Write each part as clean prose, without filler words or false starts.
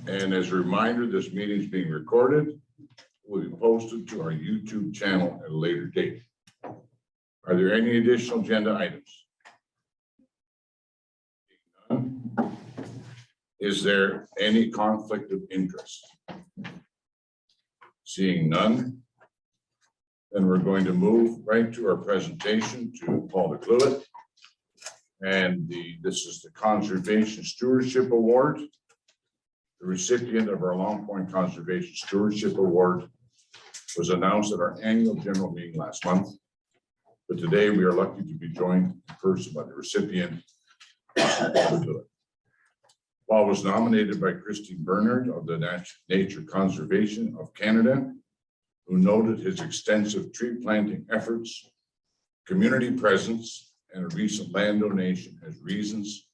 And as a reminder, this meeting is being recorded, will be posted to our YouTube channel at a later date. Are there any additional agenda items? None. Is there any conflict of interest? Seeing none, then we're going to move right to our presentation to Paul DeCluet. And this is the Conservation Stewardship Award. The recipient of our Long Point Conservation Stewardship Award was announced at our annual general meeting last month. But today we are lucky to be joined in person by the recipient, Paul DeCluet. Paul was nominated by Christine Bernard of the Nature Conservation of Canada, who noted his extensive tree planting efforts, community presence, and a recent land donation as reasons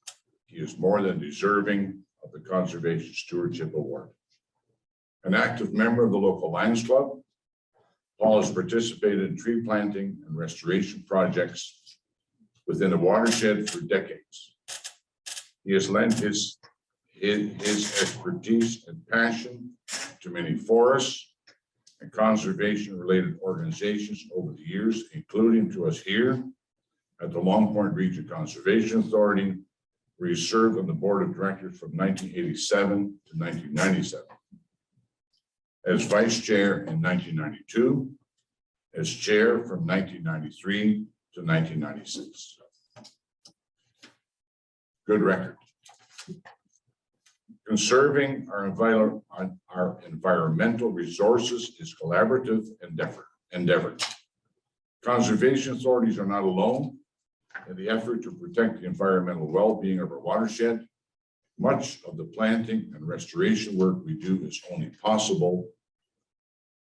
he is more than deserving of the Conservation Stewardship Award. An active member of the local Lions Club, Paul has participated in tree planting and restoration projects within the watershed for decades. He has lent his expertise and passion to many forests and conservation-related organizations over the years, including to us here at the Long Point Region Conservation Authority, where he served on the board of directors from 1987 to 1997. As vice chair in 1992, as chair from 1993 to 1996. Good record. Conserving our environmental resources is collaborative endeavor. Conservation authorities are not alone in the effort to protect the environmental well-being of our watershed. Much of the planting and restoration work we do is only possible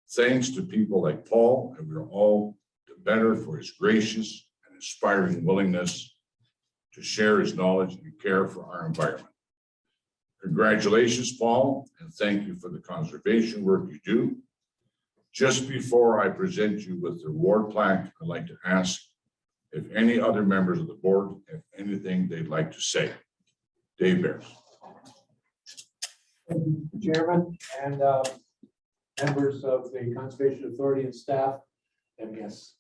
thanks to people like Paul, and we are all the better for his gracious and inspiring willingness to share his knowledge and care for our environment. Congratulations, Paul, and thank you for the conservation work you do. Just before I present you with the award plaque, I'd like to ask if any other members of the board have anything they'd like to say. Dave Bears. Thank you, Chairman, and members of the Conservation Authority and staff and guests.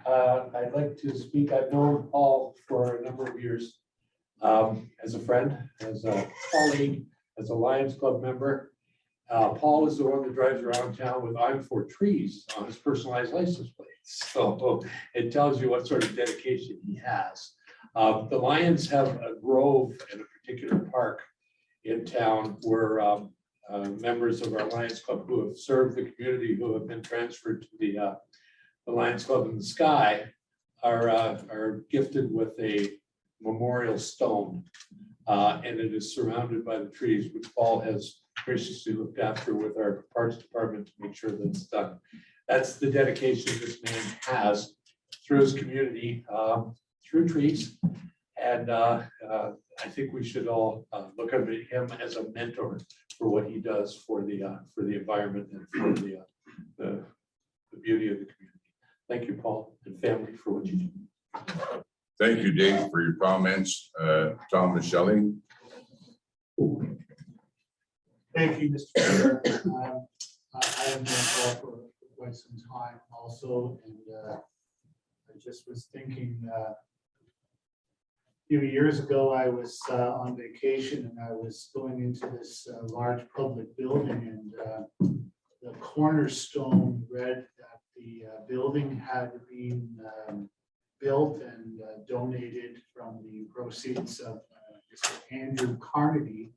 I'd like to speak. I've known Paul for a number of years as a friend, as a colleague, as a Lions Club member. Paul is the one that drives around town with "I'm for trees" on his personalized license plate. So it tells you what sort of dedication he has. The Lions have a grove in a particular park in town where members of our Lions Club who have served the community, who have been transferred to the Lions Club in the Sky, are gifted with a memorial stone, and it is surrounded by the trees, which Paul has graciously looked after with our Parks Department to make sure that it's done. That's the dedication this man has through his community, through trees, and I think we should all look at him as a mentor for what he does for the environment and for the beauty of the community. Thank you, Paul, and family, for what you do. Thank you, Dave, for your comments. Tom and Shelley. Thank you, Mr. Chair. I have known Paul for quite some time also, and I just was thinking a few years ago I was on vacation and I was going into this large public building, and the cornerstone read that the building had been built and donated from the proceeds of Mr. Andrew Carnegie.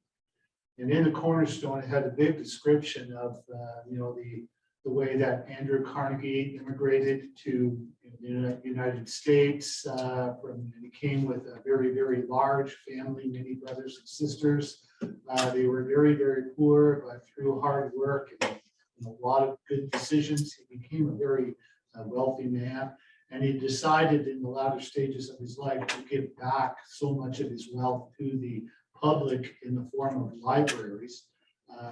And in the cornerstone, it had a big description of the way that Andrew Carnegie immigrated to the United States. And he came with a very, very large family, many brothers and sisters. They were very, very poor, but through hard work and a lot of good decisions, he became a very wealthy man. And he decided in the latter stages of his life to give back so much of his wealth to the public in the form of libraries,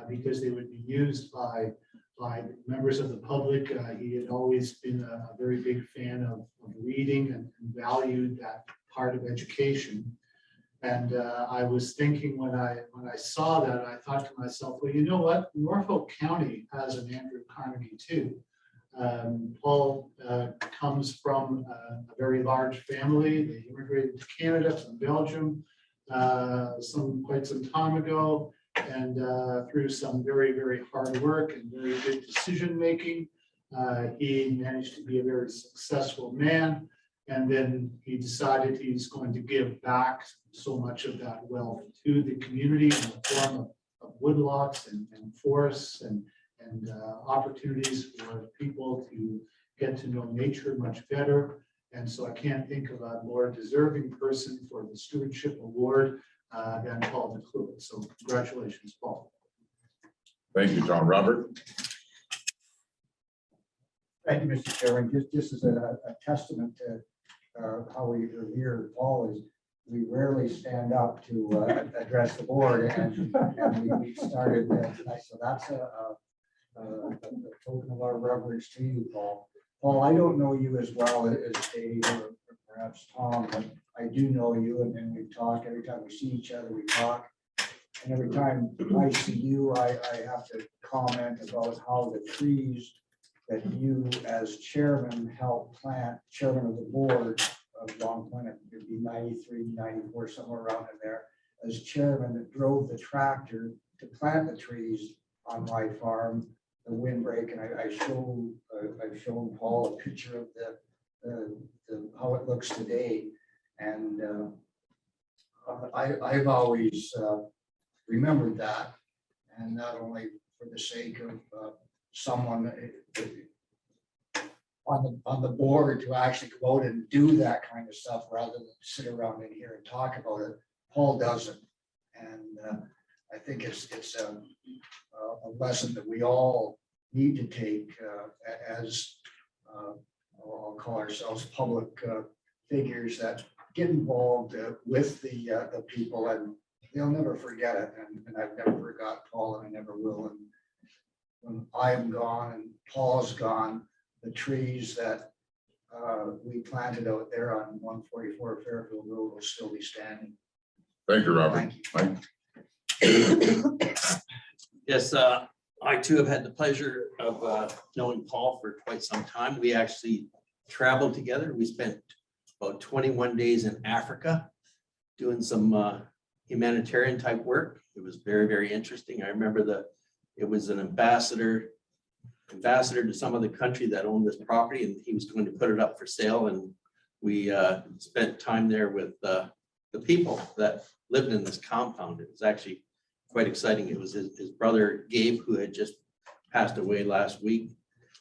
because they would be used by members of the public. He had always been a very big fan of reading and valued that part of education. And I was thinking when I saw that, I thought to myself, well, you know what? Norfolk County has an Andrew Carnegie too. Paul comes from a very large family. They immigrated to Canada from Belgium quite some time ago, and through some very, very hard work and very good decision making, he managed to be a very successful man. And then he decided he's going to give back so much of that wealth to the community in the form of woodlots and forests and opportunities for people to get to know nature much better. And so I can't think of a more deserving person for the Stewardship Award than Paul McClure. So congratulations, Paul. Thank you, Tom. Robert? Thank you, Mr. Chairman. Just as a testament to how we revere Paul is we rarely stand up to address the board, and we started tonight. So that's a token of our reverence to you, Paul. Paul, I don't know you as well as Dave or perhaps Tom, but I do know you, and we talk every time we see each other. We talk, and every time I see you, I have to comment about how the trees that you as chairman helped plant, chairman of the board of Long Point, it'd be 93, 94, somewhere around in there, as chairman that drove the tractor to plant the trees on my farm, the windbreak, and I've shown Paul a picture of the how it looks today, and I've always remembered that, and not only for the sake of someone on the board to actually go out and do that kind of stuff rather than sit around in here and talk about it. Paul doesn't, and I think it's a lesson that we all need to take as I'll call ourselves public figures that get involved with the people, and they'll never forget it. And I've never forgot Paul, and I never will. And when I am gone and Paul's gone, the trees that we planted out there on 144 Fairfield Road will still be standing. Thank you, Robert. Thank you. Mike? Yes, I too have had the pleasure of knowing Paul for quite some time. We actually traveled together. We spent about 21 days in Africa doing some humanitarian type work. It was very, very interesting. I remember it was an ambassador to some other country that owned this property, and he was going to put it up for sale. And we spent time there with the people that lived in this compound. It was actually quite exciting. It was his brother Gabe, who had just passed away last week,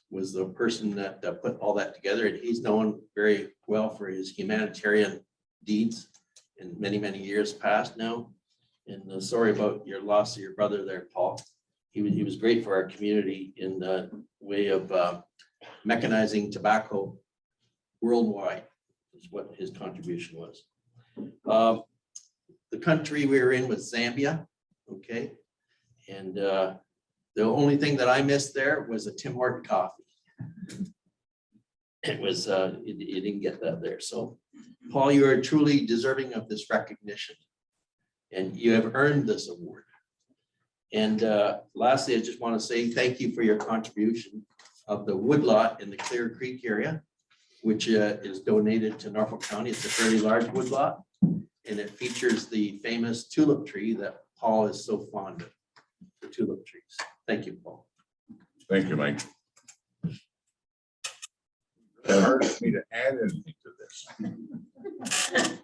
was the person that put all that together, and he's known very well for his humanitarian deeds in many, many years past now. And sorry about your loss of your brother there, Paul. He was great for our community in the way of mechanizing tobacco worldwide, is what his contribution was. The country we were in was Zambia, okay? And the only thing that I missed there was a Tim Horton coffee. It was, you didn't get that there. So Paul, you are truly deserving of this recognition, and you have earned this award. And lastly, I just want to say thank you for your contribution of the woodlot in the Clear Creek area, which is donated to Norfolk County. It's a fairly large woodlot, and it features the famous tulip tree that Paul is so fond of, the tulip trees. Thank you, Paul. Thank you, Mike. It's hard for me to add anything to this.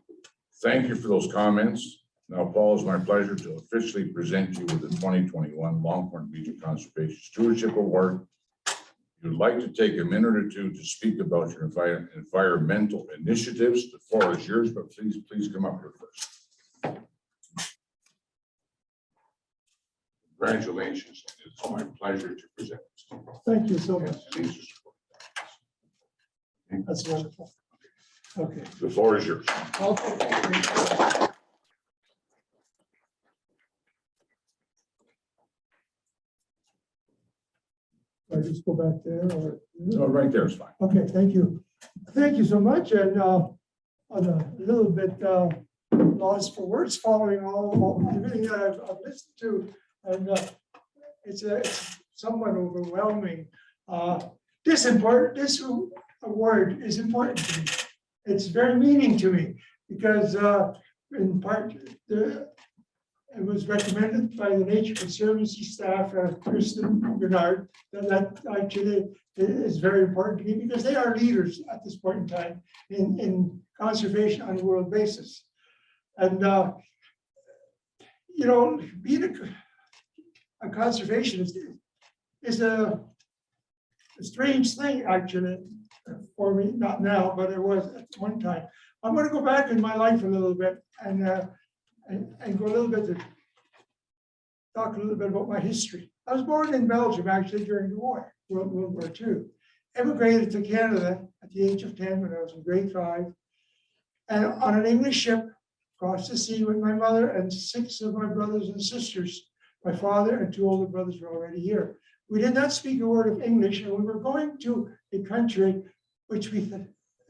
Thank you for those comments. Now, Paul, it's my pleasure to officially present you with the 2021 Longhorn Region Conservation Stewardship Award. If you'd like to take a minute or two to speak about your environmental initiatives, the floor is yours, but please come up here first. Congratulations. It's my pleasure to present this to you. Thank you so much. Yes, these are supported. That's wonderful. Okay. The floor is yours. Okay. I just go back there or? No, right there is fine. Okay, thank you. Thank you so much. And on a little bit lost for words following all everything that I've listened to, and it's somewhat overwhelming. This award is important to me. It's very meaning to me because in part it was recommended by the Nature Conservancy staff, Kristen Bernard, that actually is very important to me because they are leaders at this point in time in conservation on a world basis. And, you know, being a conservationist is a strange thing, actually, for me, not now, but it was at one time. I'm going to go back in my life a little bit and go a little bit to talk a little bit about my history. I was born in Belgium, actually, during the war, World War II. Emigrated to Canada at the age of 10 when I was in grade 5. And on an English ship, across the sea with my mother and 6 of my brothers and sisters. My father and 2 older brothers were already here. We did not speak a word of English, and we were going to a country which we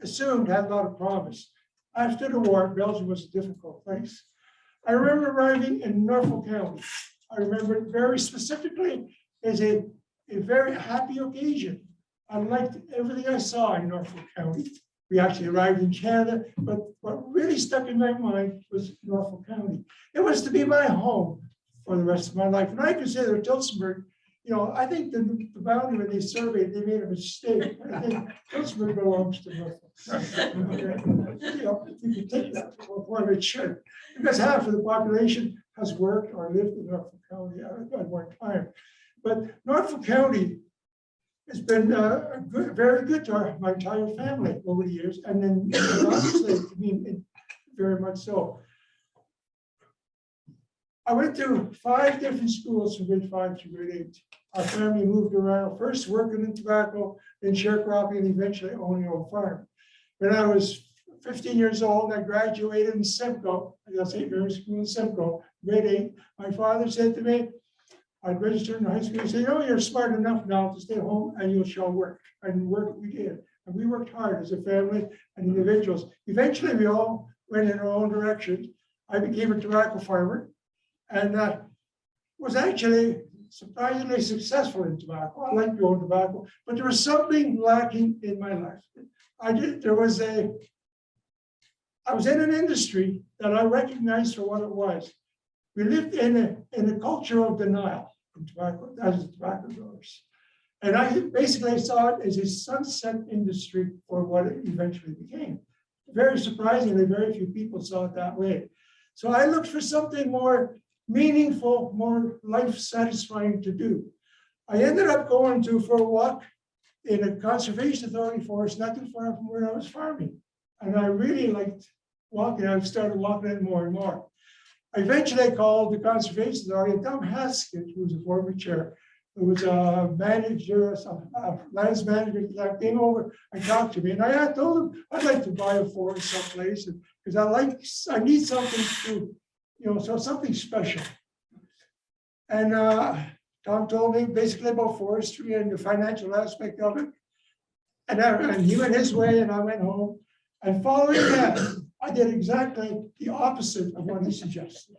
assumed had a lot of promise. After the war, Belgium was a difficult place. I remember arriving in Norfolk County. I remember it very specifically as a very happy occasion. I liked everything I saw in Norfolk County. We actually arrived in Canada, but what really stuck in my mind was Norfolk County. It was to be my home for the rest of my life. And I consider Tillsonburg, you know, I think the boundary when they surveyed, they made a mistake. I think Tillsonburg belongs to Norfolk. You know, you can take that for what it should, because half of the population has worked or lived in Norfolk County at one time. But Norfolk County has been very good to my entire family over the years, and then obviously, I mean, very much so. I went to 5 different schools from grade 5 to grade 8. Our family moved around, first working in tobacco, then sharecropping, and eventually owning our own farm. When I was 15 years old, I graduated in Simcoe, I got St. Mary's School in Simcoe, grade 8. My father said to me, I'd registered in high school. He said, "Oh, you're smart enough now to stay home and you shall work." And work we did. And we worked hard as a family and individuals. Eventually, we all went in our own directions. I became a tobacco farmer and was actually surprisingly successful in tobacco. I like growing tobacco, but there was something lacking in my life. I was in an industry that I recognized for what it was. We lived in a culture of denial in tobacco, as tobacco growers. And I basically saw it as a sunset industry for what it eventually became. Very surprisingly, very few people saw it that way. So I looked for something more meaningful, more life-satisfying to do. I ended up going for a walk in a conservation authority forest not too far from where I was farming. And I really liked walking. I started walking it more and more. I eventually called the conservation authority, and Tom Haskett, who was a former chair, who was a manager, lands manager, that came over and talked to me. And I told him I'd like to buy a forest someplace because I need something to, you know, so something special. And Tom told me basically about forestry and the financial aspect of it. And he went his way and I went home. And following that, I did exactly the opposite of what he suggested.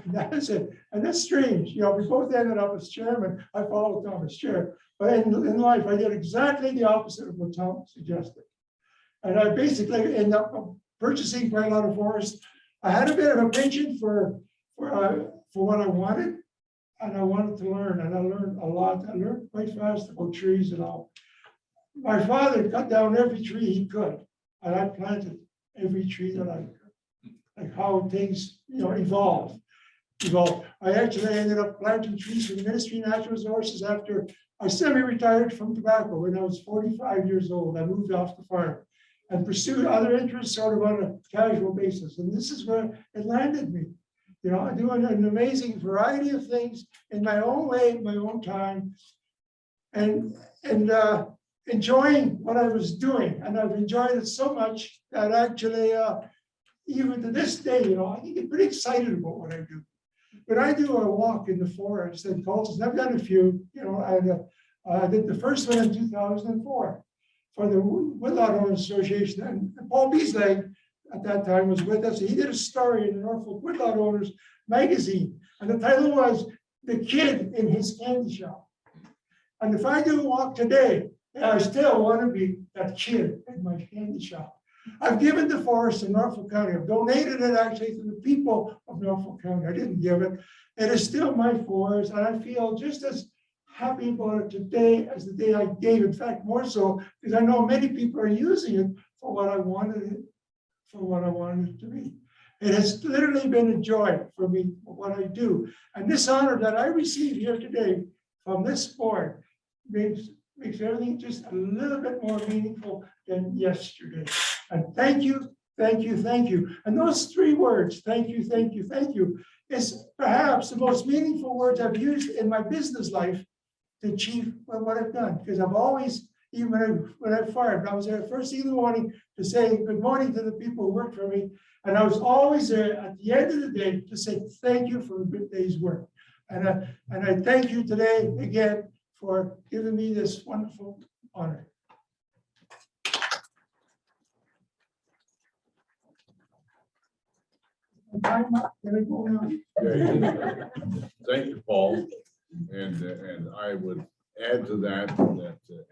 That is it. And that's strange. You know, we both ended up as chairman. I followed Tom as chair. But in life, I did exactly the opposite of what Tom suggested. And I basically ended up purchasing quite a lot of forest. I had a bit of a penchant for what I wanted. And I wanted to learn. And I learned a lot. I learned quite fast about trees and all. My father cut down every tree he could. And I planted every tree that I could. Like how things, you know, evolve. I actually ended up planting trees for the Ministry of Natural Resources after I semi-retired from tobacco when I was 45 years old. I moved off the farm and pursued other interests sort of on a casual basis. And this is where it landed me. You know, I'm doing an amazing variety of things in my own way, my own time, and enjoying what I was doing. And I've enjoyed it so much that actually, even to this day, you know, I get pretty excited about what I do. When I do a walk in the forest and cultures, I've done a few, you know, I did the first one in 2004 for the Woodlot Owners Association. And Paul Beasley at that time was with us. He did a story in the Norfolk Woodlot Owners magazine, and the title was "The Kid in His Candy Shop." And if I do walk today, I still want to be that kid in my candy shop. I've given the forest in Norfolk County. I've donated it actually to the people of Norfolk County. I didn't give it. It is still my forest, and I feel just as happy about it today as the day I gave. In fact, more so, because I know many people are using it for what I wanted it, to be. It has literally been a joy for me, what I do. And this honor that I receive here today from this board makes everything just a little bit more meaningful than yesterday. And thank you, thank you, thank you. And those three words, thank you, thank you, thank you, is perhaps the most meaningful words I've used in my business life to achieve what I've done. Because I've always, even when I fired, I was there first thing in the morning to say good morning to the people who worked for me. And I was always there at the end of the day to say thank you for a good day's work. And I thank you today again for giving me this wonderful honor. Time up. Can I go now? Thank you, Paul. And I would add to that,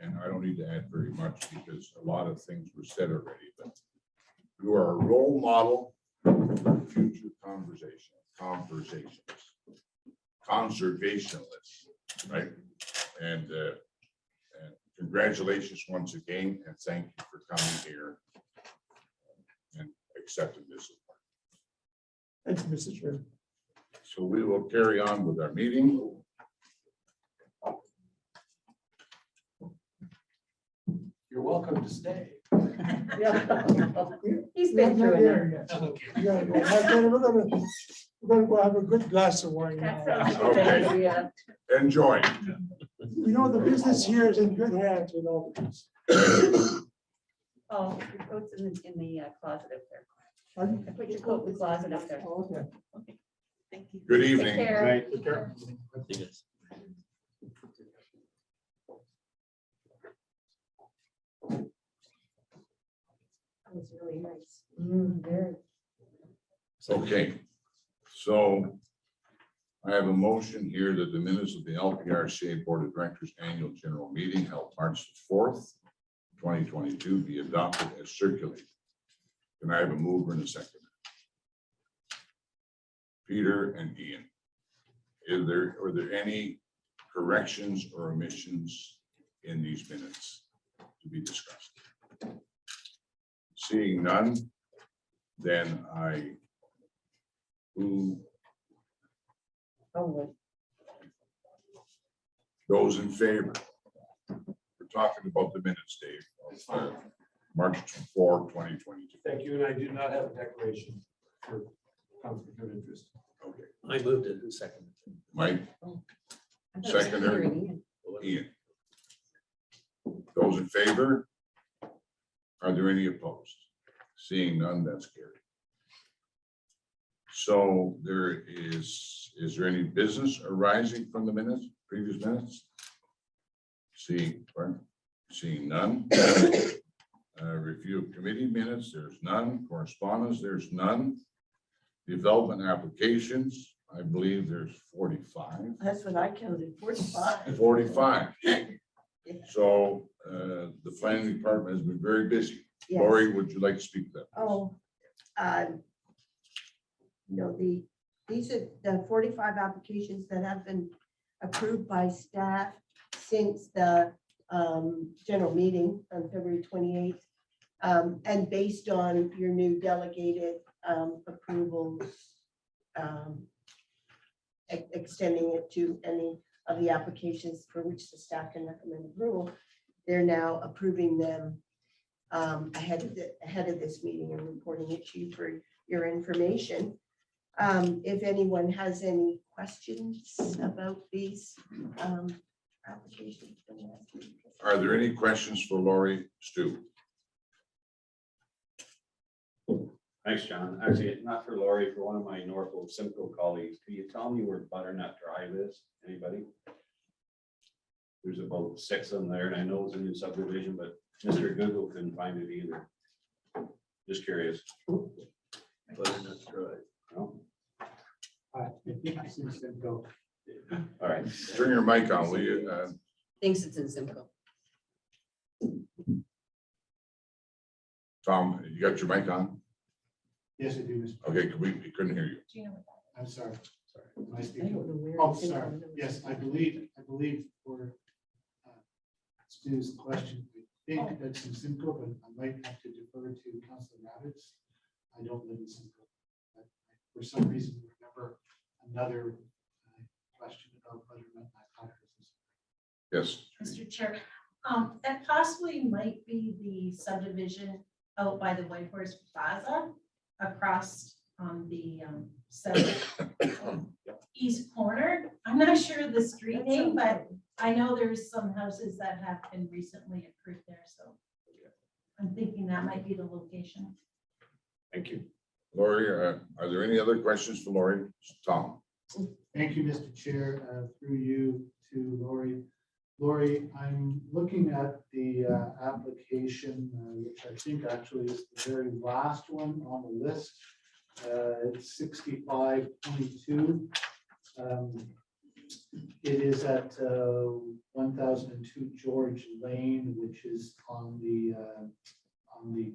and I don't need to add very much because a lot of things were said already, but you are a role model for future conservationists, right? And congratulations once again, and thank you for coming here and accepting this award. Thank you, Mr. Chairman. So we will carry on with our meeting. You're welcome to stay. He's been through it. Yeah, we're gonna go have a good glass of wine That now. sounds like a good Okay. idea. Enjoy. We know the business here is in good hands with all of us. Oh, your coat's in the closet up there. Pardon? I put your coat in the closet up there. Oh, okay. Thank you. Good Take evening. care. That was really nice. Very. Okay, so I have a motion here that the minutes of the LPRCA Board of Directors Annual General Meeting held March 4th, 2022 be adopted as circulated. Can I have a mover and a second? Peter and Ian. Are there any corrections or omissions in these minutes to be discussed? Seeing none, then Oh, those in favor? We're talking about the minutes, Dave, of March 4, 2022. Thank you, and I do not have a declaration for conflict of interest. Okay, I moved it in second. Mike, I thought it was Seconder. Peter and Ian. Ian. Those in favor? Are there any opposed? Seeing none, that's carried. So is there any business arising from the minutes, previous minutes? Seeing none. Review of committee minutes, there's none. Correspondence, there's none. Development applications, I believe there's 45. That's what I counted, 45. 45. So the planning department has been very busy. Yes. Lori, would you like to speak to that? Oh, no, these are the 45 applications that have been approved by staff since the general meeting on February 28th. And based on your new delegated approvals, extending it to any of the applications for which the staff can recommend approval, they're now approving them ahead of this meeting and reporting it to you for your information. If anyone has any questions about these applications. Are there any questions for Lori Stu? Thanks, John. Actually, not for Lori, for one of my Norfolk Simcoe colleagues. Can you tell me where Butternut Drive is? Anybody? There's about 6 of them there, and I know it's a new subdivision, but Mr. Google couldn't find it either. Just curious. Butternut Drive. No? I think it's in Simcoe. All right. Turn your mic on, will you? Thinks it's in Simcoe. Tom, you got your mic on? Yes, I do, Mr. Okay, we couldn't hear you. Do you know what that I'm sorry. Am I is? I speaking? don't know where. Oh, in Simcoe sorry. it is. Yes, I believe for Stu's question, I think that's in Simcoe, but I might have to defer to Councilor Rabbits. I don't live in Simcoe. But for some reason, remember another question about butternut hypothesis. Yes. Mr. Chair, that possibly might be the subdivision out by the White Horse Plaza across on the south east corner. I'm not sure of the street name, but I know there's some houses that have been recently approved there, so I'm thinking that might be the location. Thank you. Lori, are there any other questions for Lori? Tom? Thank you, Mr. Chair, through you to Lori. Lori, I'm looking at the application, which I think actually is the very last one on the list. It's 6522. It is at 1002 George Lane, which is on the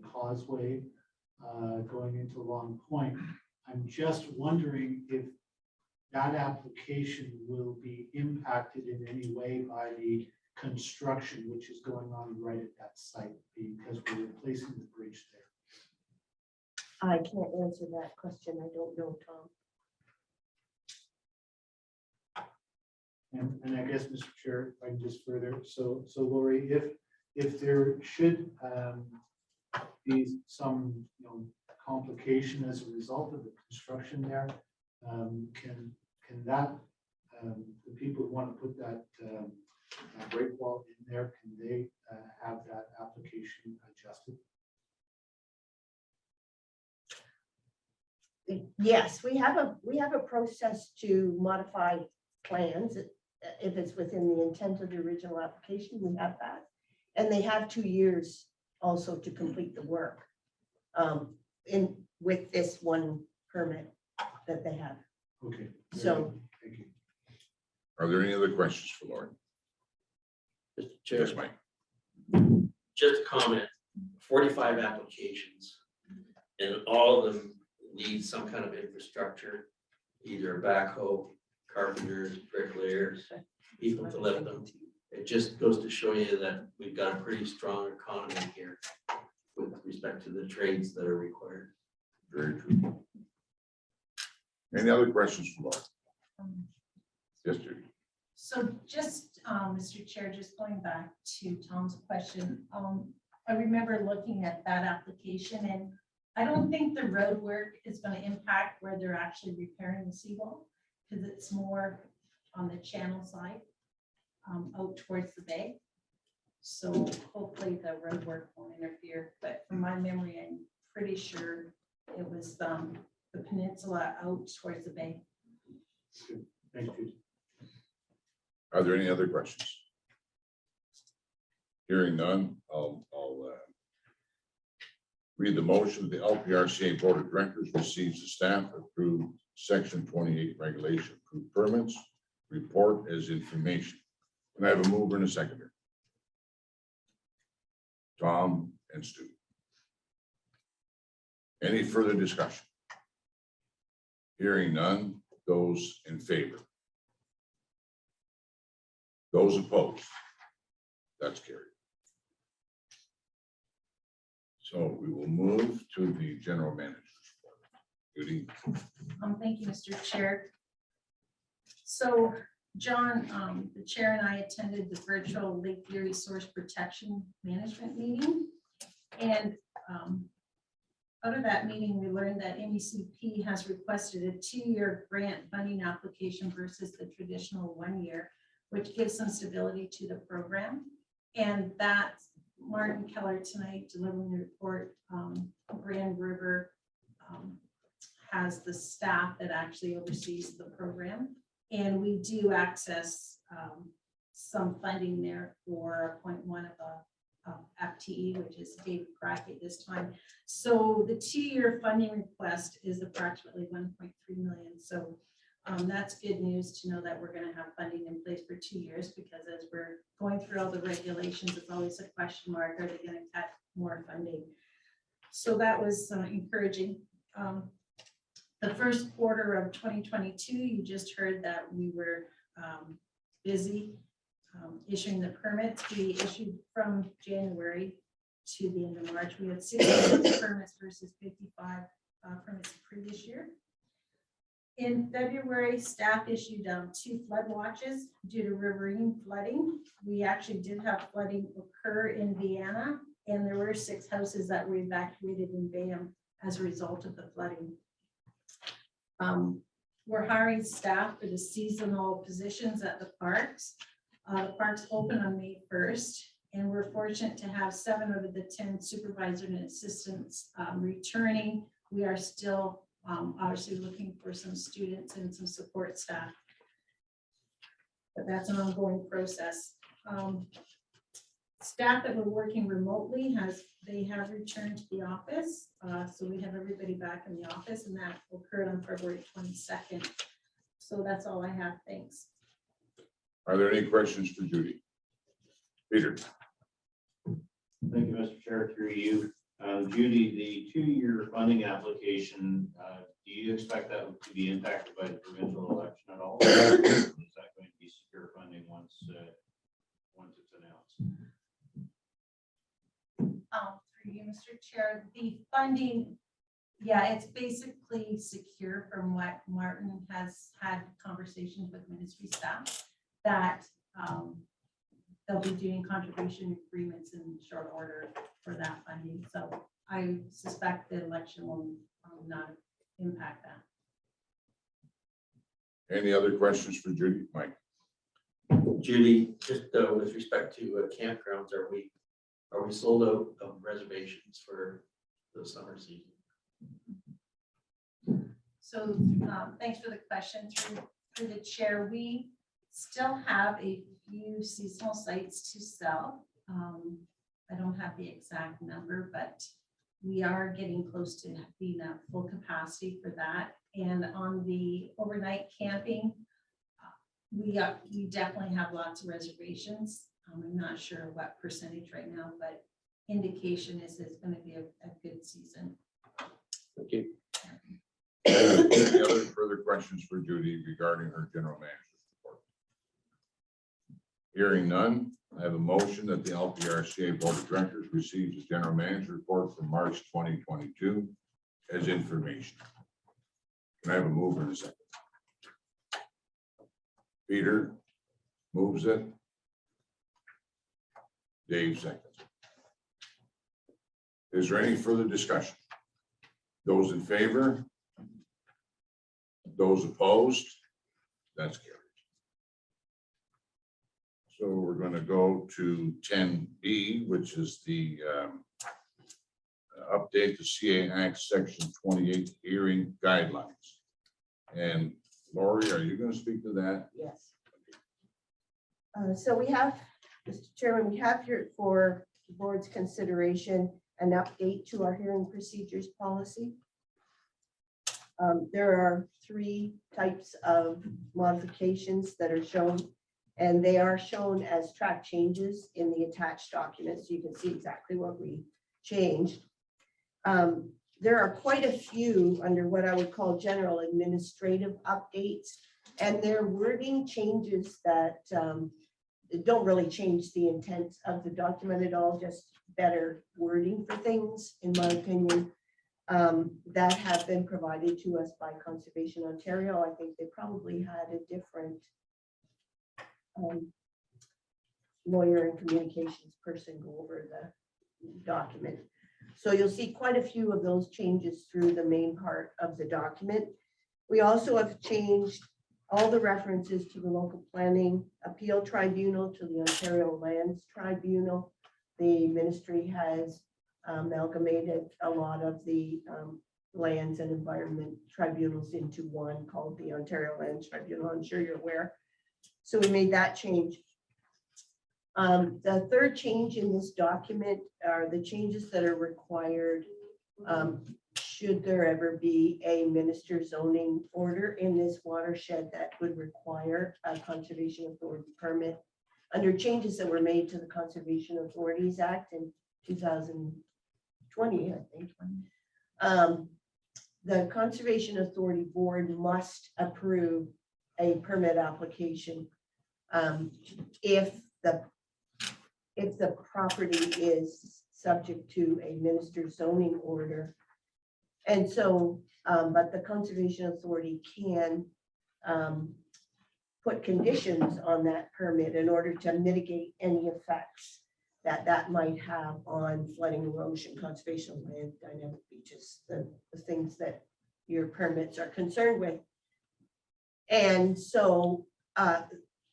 causeway going into Long Point. I'm just wondering if that application will be impacted in any way by the construction which is going on right at that site, because we're replacing the bridge there. I can't answer that question. I don't know, Tom. And I guess, Mr. Chair, if I can just further, so Lori, if there should be some, complication as a result of the construction there, can that, the people who want to put that break wall in there, can they have that application adjusted? Yes, we have a process to modify plans. If it's within the intent of the original application, we have that. And they have 2 years also to complete the work with this one permit that they have. Okay. So- Thank you. Are there any other questions for Lori? Mr. Chair, Yes, Mike. just a comment, 45 applications, and all of them need some kind of infrastructure, either a backhoe, carpenters, bricklayers, people to lift them. It just goes to show you that we've got a pretty strong economy here with respect to the trades that are required. Very true. Any other questions for Lori? Yes, Judy. So just, Mr. Chair, just going back to Tom's question, I remember looking at that application, and I don't think the road work is going to impact where they're actually repairing the seawall, because it's more on the channel side, out towards the bay. So hopefully the road work won't interfere, but from my memory, I'm pretty sure it was the peninsula out towards the bay. Thank you. Are there any other questions? Hearing none, I'll read the motion. The LPRCA Board of Directors receives the staff approved Section 28 regulation approved permits report as information. And I have a mover and a seconder. Tom and Stu. Any further discussion? Hearing none, those in favor? Those opposed? That's carried. So we will move to the general manager's report. Judy. Thank you, Mr. Chair. So John, the chair and I attended the virtual Lake Erie Source Protection Management meeting. And out of that meeting, we learned that MECP has requested a 2-year grant funding application versus the traditional 1 year, which gives some stability to the program. And that's Martin Keller tonight delivering the report. Grand River has the staff that actually oversees the program. And we do access some funding there for 0.1 of FTE, which is David Crockett this time. So the 2-year funding request is approximately 1.3 million. So that's good news to know that we're going to have funding in place for 2 years, because as we're going through all the regulations, it's always a question mark, are they going to cut more funding? So that was encouraging. The first quarter of 2022, you just heard that we were busy issuing the permits. We issued from January to the end of March. We had 66 permits versus 55 permits the previous year. In February, staff issued 2 flood watches due to riverine flooding. We actually did have flooding occur in Vienna, and there were 6 houses that were evacuated in Bayham as a result of the flooding. We're hiring staff for the seasonal positions at the parks. The parks open on May 1st, and we're fortunate to have 7 out of the 10 supervisors and assistants returning. We are still obviously looking for some students and some support staff, but that's an ongoing process. Staff that were working remotely have returned to the office. So we have everybody back in the office, and that occurred on February 22nd. So that's all I have. Thanks. Are there any questions for Judy? Peter? Thank you, Mr. Chair, through you. Judy, the 2-year funding application, do you expect that to be impacted by the provincial election at all? Or is that going to be secure funding once it's announced? Through you, Mr. Chair, the funding, yeah, it's basically secure from what Martin has had conversations with ministry staff that they'll be doing contribution agreements in short order for that funding. So I suspect the election will not impact that. Any other questions for Judy? Mike? Judy, just with respect to campgrounds, are we sold out of reservations for the summer season? So thanks for the question. Through the chair, we still have a few seasonal sites to sell. I don't have the exact number, but we are getting close to being at full capacity for that. And on the overnight camping, we definitely have lots of reservations. I'm not sure what percentage right now, but indication is it's going to be a good season. Thank you. Any other further questions for Judy regarding her general manager's report? Hearing none, I have a motion that the LPRCA Board of Directors receives the general manager report for March 2022 as information. Can I have a mover in a second? Peter moves it. Dave seconds. Is there any further discussion? Those in favor? Those opposed? That's carried. So we're going to go to 10B, which is the update the CA Act Section 28 hearing guidelines. And Lori, are you going to speak to that? Yes. So we have, Mr. Chairman, we have here for the board's consideration an update to our hearing procedures policy. There are 3 types of modifications that are shown, and they are shown as track changes in the attached documents. So you can see exactly what we changed. There are quite a few under what I would call general administrative updates, and they're wording changes that don't really change the intent of the document at all, just better wording for things, in my opinion, that have been provided to us by Conservation Ontario. I think they probably had a different lawyer and communications person go over the document. So you'll see quite a few of those changes through the main part of the document. We also have changed all the references to the local planning appeal tribunal, to the Ontario Lands Tribunal. The ministry has amalgamated a lot of the lands and environment tribunals into one called the Ontario Lands Tribunal. I'm sure you're aware. So we made that change. The third change in this document are the changes that are required. Should there ever be a minister zoning order in this watershed that would require a conservation authority permit under changes that were made to the Conservation Authorities Act in 2020, I think. The Conservation Authority Board must approve a permit application if the property is subject to a minister zoning order. And so, but the Conservation Authority can put conditions on that permit in order to mitigate any effects that might have on flooding, erosion, conservation of land, dynamic beaches, the things that your permits are concerned with. And so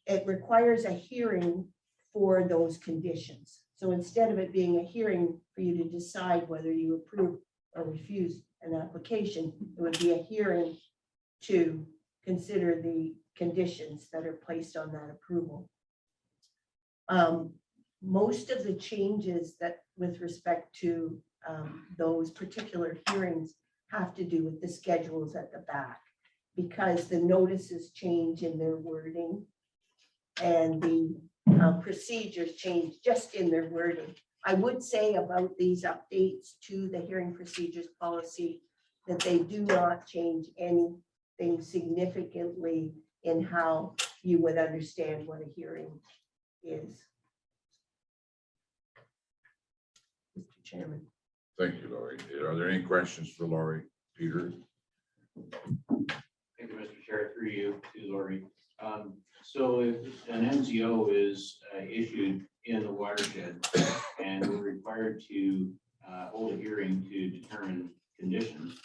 it requires a hearing for those conditions. So instead of it being a hearing for you to decide whether you approve or refuse an application, it would be a hearing to consider the conditions that are placed on that approval. Most of the changes that with respect to those particular hearings have to do with the schedules at the back, because the notices change in their wording and the procedures change just in their wording. I would say about these updates to the hearing procedures policy that they do not change anything significantly in how you would understand what a hearing is. Mr. Chairman. Thank you, Laurie. Are there any questions for Laurie? Peter? Thank you, Mr. Chair, through you to Lori. So if an MZO is issued in the watershed and we're required to hold a hearing to determine conditions,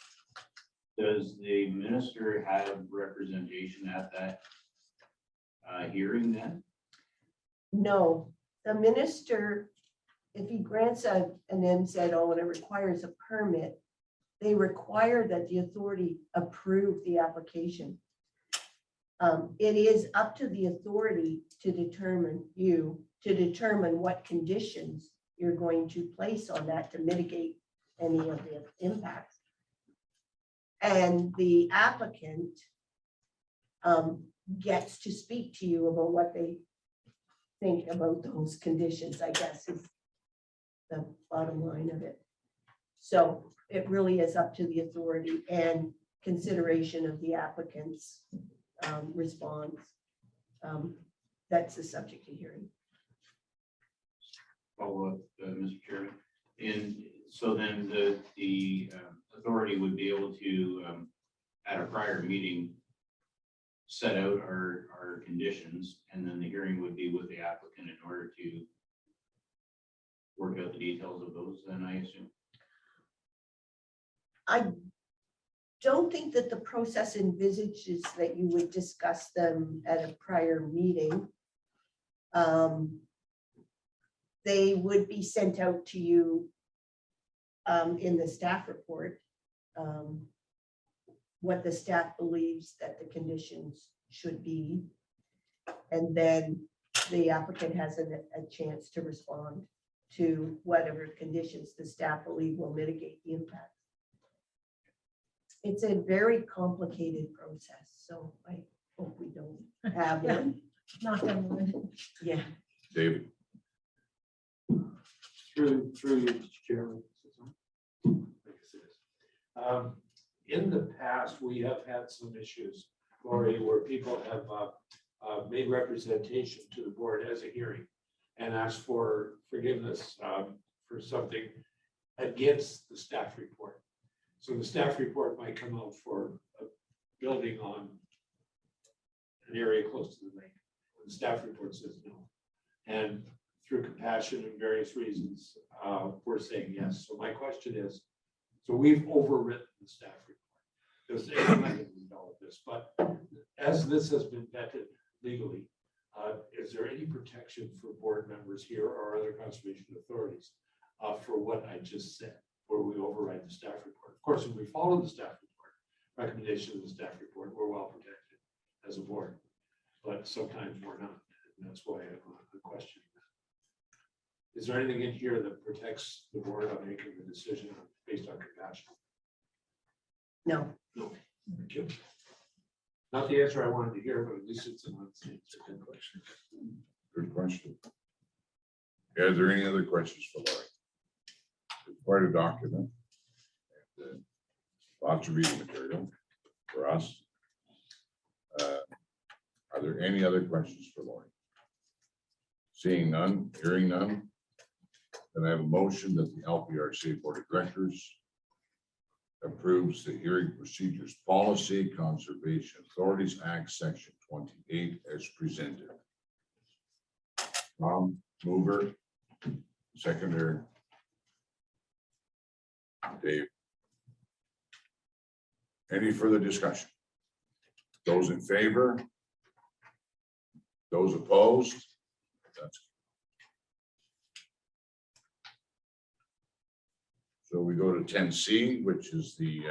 does the minister have representation at that hearing then? No, the minister, if he grants an MZO and it requires a permit, they require that the authority approve the application. It is up to the authority to determine what conditions you're going to place on that to mitigate any of the impacts. And the applicant gets to speak to you about what they think about those conditions, I guess is the bottom line of it. So it really is up to the authority and consideration of the applicant's response. That's the subject of hearing. Follow up, Mr. Chairman. And so then the authority would be able to, at a prior meeting, set out our conditions, and then the hearing would be with the applicant in order to work out the details of those, then I assume. I don't think that the process envisages that you would discuss them at a prior meeting. They would be sent out to you in the staff report, what the staff believes that the conditions should be. And then the applicant has a chance to respond to whatever conditions the staff believe will mitigate the impact. It's a very complicated process, so I hope we don't have one. Not on wood. Yeah. David? Through you, Mr. Chairman. In the past, we have had some issues, Lori, where people have made representation to the board as a hearing and asked for forgiveness for something against the staff report. So the staff report might come out for a building on an area close to the lake. The staff report says no. And through compassion and various reasons, we're saying yes. So my question is, so we've overwritten the staff report. There's any mechanism to all of this, but as this has been vetted legally, is there any protection for board members here or other conservation authorities for what I just said, where we override the staff report? Of course, if we follow the staff report, recommendation of the staff report, we're well protected as a board, but sometimes we're not. And that's why I'm questioning that. Is there anything in here that protects the board on making the decision based on compassion? No, Thank you. Not the answer I wanted to hear, but at least it's an answer. Good question. Good question. Yeah, is there any other questions for Laurie? It's quite a document. And, lots of reading material for us. Are there any other questions for Laurie? Seeing none, hearing none, then I have a motion that the LPRCA Board of Directors approves the hearing procedures policy, Conservation Authorities Act, Section 28 as presented. Tom, mover, seconder. Dave. Any further discussion? Those in favor? Those opposed? That's. So we go to 10C, which is the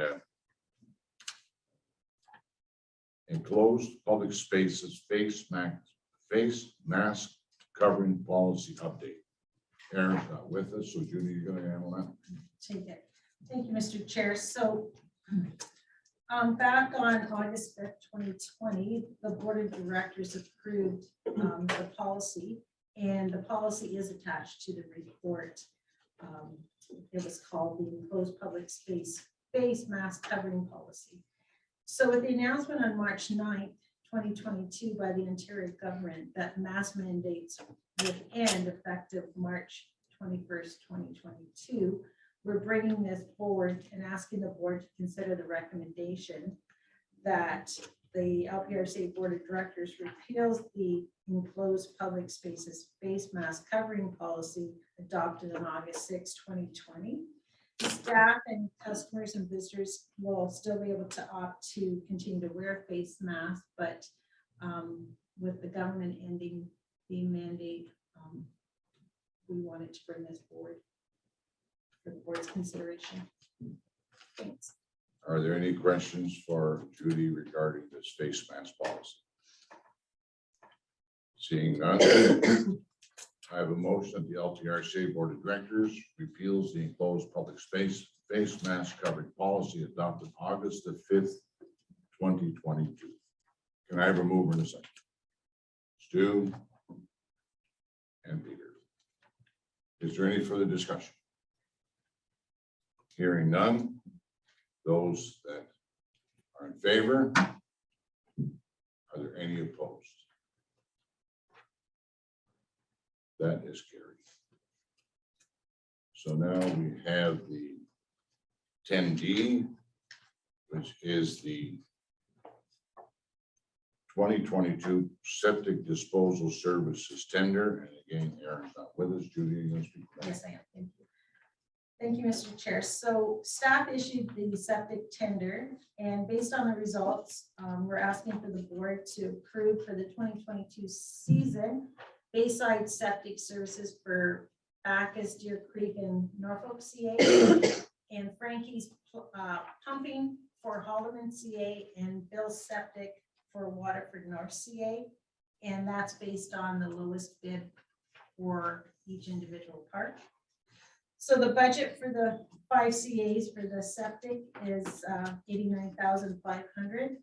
enclosed public spaces face mask covering policy update. Aaron's not with us, so Judy, you're going to handle that. Take it. Thank you, Mr. Chair. So back on August 5th, 2020, the Board of Directors approved the policy, and the policy is attached to the report. It was called the Enclosed Public Space Face Mask Covering Policy. So with the announcement on March 9th, 2022 by the Ontario government that mask mandates would end effective March 21st, 2022, we're bringing this forward and asking the board to consider the recommendation that the LPRCA Board of Directors repeals the Enclosed Public Spaces Face Mask Covering Policy adopted on August 6, 2020. Staff and customers and visitors will still be able to opt to continue to wear face masks, but with the government ending the mandate, we wanted to bring this forward for the board's consideration. Thanks. Are there any questions for Judy regarding this face mask policy? Seeing none, I have a motion that the LPRCA Board of Directors repeals the enclosed public space face mask covering policy adopted August the 5th, 2022. Can I have a mover in a second? Stu and Peter. Is there any further discussion? Hearing none. Those that are in favor? Are there any opposed? That is carried. So now we have the 10D, which is the 2022 septic disposal services tender. And again, Aaron's not with us. Judy, you going to speak? Yes, I am. Thank you. Thank you, Mr. Chair. So staff issued the septic tender, and based on the results, we're asking for the board to approve for the 2022 season Bayside septic services for Bacchus, Deer Creek, and Norfolk, CA, and Frankie's pumping for Holloman, CA, and Bill's septic for Waterford North, CA, and that's based on the lowest bid for each individual park. So the budget for the 5 CAs for the septic is $89,500.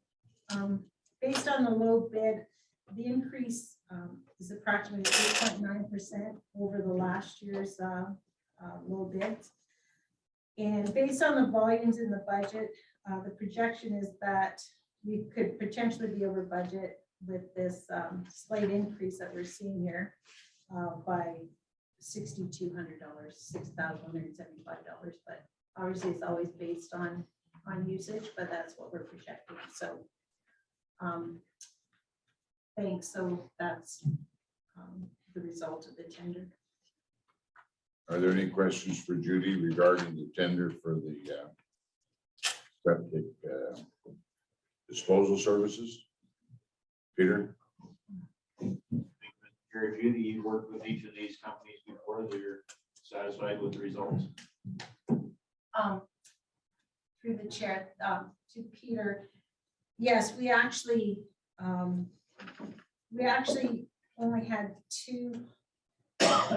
Based on the low bid, the increase is approximately 8.9% over the last year's low bids. And based on the volumes in the budget, the projection is that we could potentially be over budget with this slight increase that we're seeing here by $6,200, $6,175. But obviously it's always based on usage, but that's what we're projecting. So thanks. So that's the result of the tender. Are there any questions for Judy regarding the tender for the septic disposal services? Peter? Jared, Judy, you worked with each of these companies before, they're satisfied with the results? Through the chair, to Peter, yes, we actually only had two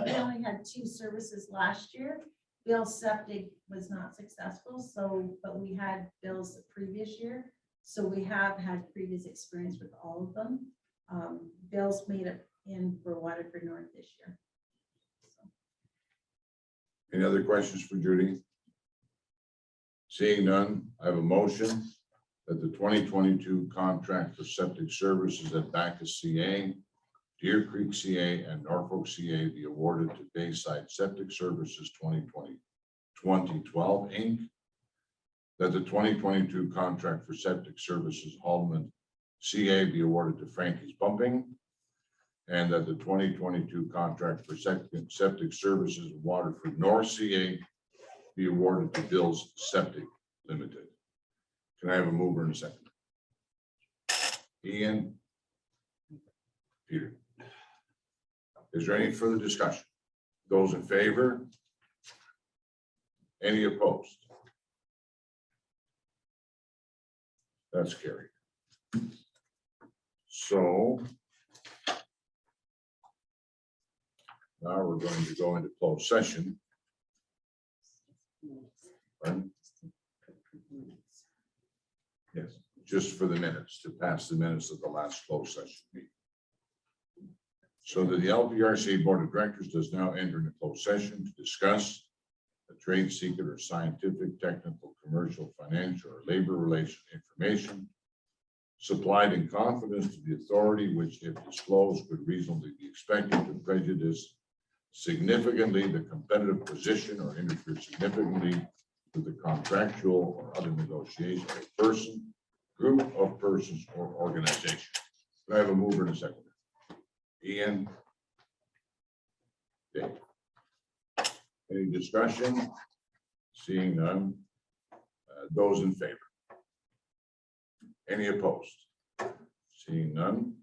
We only had 2 services last year. Bill's septic was not successful, so, but we had Bill's the previous year. So we have had previous experience with all of them. Bill's made it in for Waterford North this year. Any other questions for Judy? Seeing none, I have a motion that the 2022 contract for septic services at Bacchus CA, Deer Creek CA, and Norfolk CA be awarded to Bayside Septic Services 2012 Inc. That the 2022 contract for septic services Haldeman CA be awarded to Frankie's Pumping, and that the 2022 contract for septic services Waterford North CA be awarded to Bill's Septic Limited. Can I have a mover and a second? Ian? Peter? Is there any further discussion? Those in favor? Any opposed? That's carried. So now we're going to go into closed session. Pardon? Yes, just for the minutes, to pass the minutes of the last closed session meeting. So that the LPRCA Board of Directors does now enter into closed session to discuss a trade secret or scientific, technical, commercial, financial, or labor relation information supplied in confidence to the authority, which if disclosed could reasonably be expected to prejudice significantly the competitive position or interfere significantly with the contractual or other negotiation of a person, group of persons, or organization. Can I have a mover and a second? Ian? Dave? Any discussion? Seeing none. Those in favor? Any opposed? Seeing none.